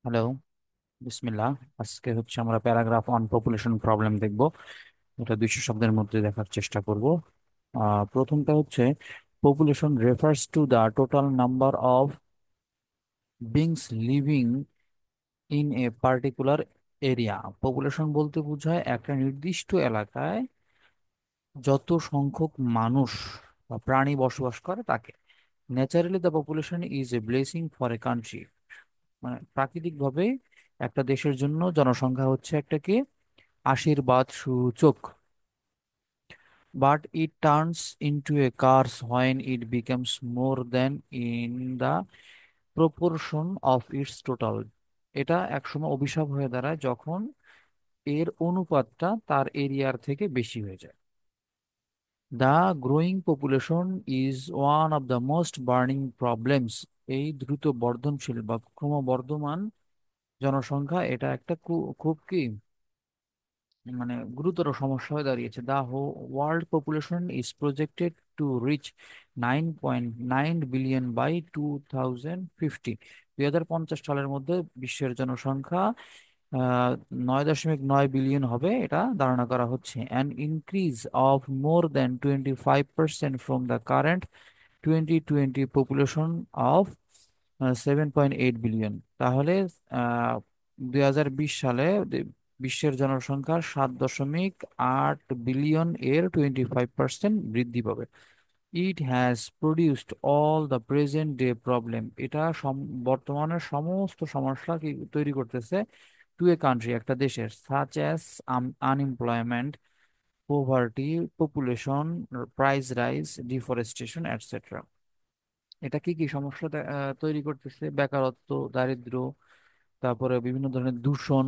Hello, বিসমিল্লাহ। আজকে হচ্ছে আমরা প্যারাগ্রাফ অন পপুলেশন প্রবলেম দেখব। এটা 200 শব্দের মধ্যে দেখার চেষ্টা করব। প্রথমটা হচ্ছে population refers to the total number of beings living in a particular area. Population বলতে বোঝায় একটা নির্দিষ্ট এলাকায় যত সংখ্যক মানুষ বা প্রাণী বসবাস করে তাকে। Naturally the population is a blessing for a country. মানে প্রাকৃতিকভাবে একটা দেশের জন্য জনসংখ্যা হচ্ছে একটা কি আশীর্বাদ সূচক। But it turns into a curse when it becomes more than in the proportion of its total. এটা একসময় অভিশাপ হয়ে দাঁড়ায় যখন এর অনুপাতটা তার এরিয়ার থেকে বেশি হয়ে যায়। The growing population is one of the most burning problems. এই দ্রুত বর্ধনশীল বা ক্রমবর্ধমান জনসংখ্যা এটা একটা খুব কি মানে গুরুতর সমস্যা হয়ে দাঁড়িয়েছে। The world population is projected to reach 9.9 billion by 2050। 2050 সালের মধ্যে বিশ্বের জনসংখ্যা আহ 9.9 বিলিয়ন হবে, এটা ধারণা করা হচ্ছে। An increase of more than 25% from the current 2020 population of 7.8 billion. তাহলে 2020 সালে বিশ্বের জনসংখ্যা 7.8 বিলিয়ন এর 25% বৃদ্ধি পাবে। It has produced all the present day problem. এটা বর্তমানের সমস্ত সমস্যা কি তৈরি করতেছে টু এ কান্ট্রি, একটা দেশের, such as unemployment, poverty, population, price rise, deforestation etcetera. এটা কি কি সমস্যা তৈরি করতেছে? বেকারত্ব, দারিদ্র্য, তারপরে বিভিন্ন ধরনের দূষণ,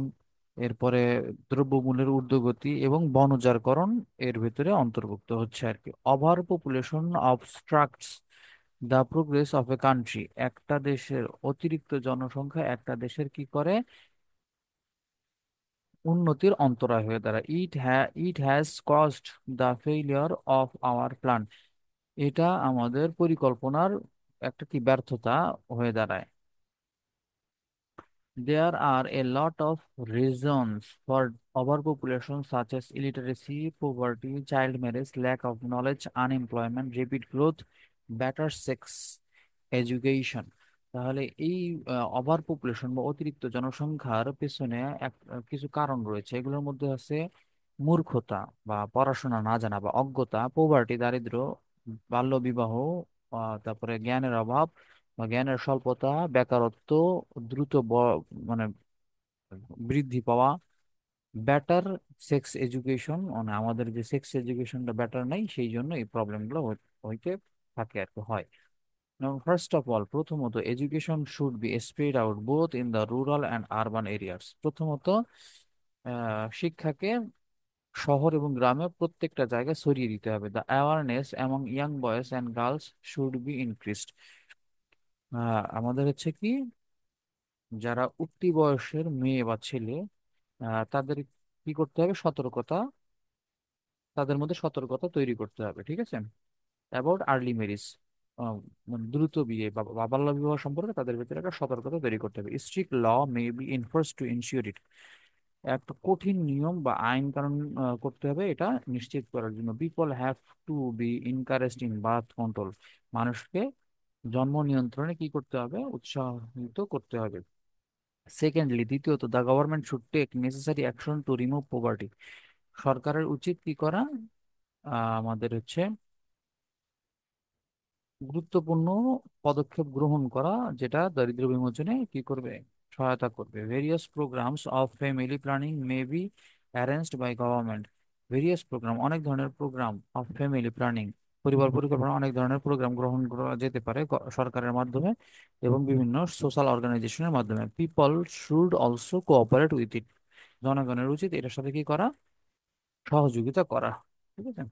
এরপরে দ্রব্যমূল্যের ঊর্ধ্বগতি এবং বনজারকরণ এর ভিতরে অন্তর্ভুক্ত হচ্ছে আর কি। Over population obstructs the progress of a country. একটা দেশের অতিরিক্ত জনসংখ্যা একটা দেশের কি করে? উন্নতির অন্তরায় হয়ে দাঁড়ায়। It has caused the failure of our plan. এটা আমাদের পরিকল্পনার একটা কি ব্যর্থতা হয়ে দাঁড়ায়। There are a lot of reasons for overpopulation, such as illiteracy, poverty, child marriage, lack of knowledge, unemployment, rapid growth, better sex education. তাহলে এই ওভার পপুলেশন বা অতিরিক্ত জনসংখ্যার পেছনে কিছু কারণ রয়েছে। এগুলোর মধ্যে আছে মূর্খতা বা পড়াশোনা না জানা বা অজ্ঞতা, পোভার্টি দারিদ্র্য, বাল্যবিবাহ, তারপরে জ্ঞানের অভাব বা জ্ঞানের স্বল্পতা, বেকারত্ব, দ্রুত মানে বৃদ্ধি পাওয়া, বেটার সেক্স এডুকেশন, মানে আমাদের যে সেক্স এডুকেশনটা বেটার নাই, সেই জন্য এই প্রবলেমগুলো হইতে থাকে আর কি হয়। ফার্স্ট অফ অল, প্রথমত education should be spread out both in the rural and urban areas. প্রথমত শিক্ষাকে শহর এবং গ্রামে প্রত্যেকটা জায়গায় ছড়িয়ে দিতে হবে। The awareness among young boys and girls should be increased. আমাদের হচ্ছে কি, যারা উঠতি বয়সের মেয়ে বা ছেলে, তাদের কি করতে হবে? তাদের মধ্যে সতর্কতা তৈরি করতে হবে, ঠিক আছে? অ্যাবাউট আর্লি ম্যারেজ, মানে দ্রুত বিয়ে বা বাল্য বিবাহ সম্পর্কে তাদের ভিতরে একটা সতর্কতা তৈরি করতে হবে। Strict law may be enforce to ensure it. একটা কঠিন নিয়ম বা আইন কানুন করতে হবে এটা নিশ্চিত করার জন্য। People have to be encouraged in birth control. মানুষকে জন্ম নিয়ন্ত্রণে কি করতে হবে? উৎসাহিত করতে হবে। সেকেন্ডলি, দ্বিতীয়ত, the government should take necessary action to remove poverty. সরকারের উচিত কি করা? আমাদের হচ্ছে গুরুত্বপূর্ণ পদক্ষেপ গ্রহণ করা, যেটা দারিদ্র্য বিমোচনে কি করবে? সহায়তা করবে। Various programs of family planning may be arranged by government. Various program, অনেক ধরনের প্রোগ্রাম অফ ফ্যামিলি প্ল্যানিং, পরিবার পরিকল্পনা, অনেক ধরনের প্রোগ্রাম গ্রহণ করা যেতে পারে সরকারের মাধ্যমে এবং বিভিন্ন সোশ্যাল অর্গানাইজেশনের মাধ্যমে। People should also cooperate with it. জনগণের উচিত এটার সাথে কি করা? সহযোগিতা করা, ঠিক আছে?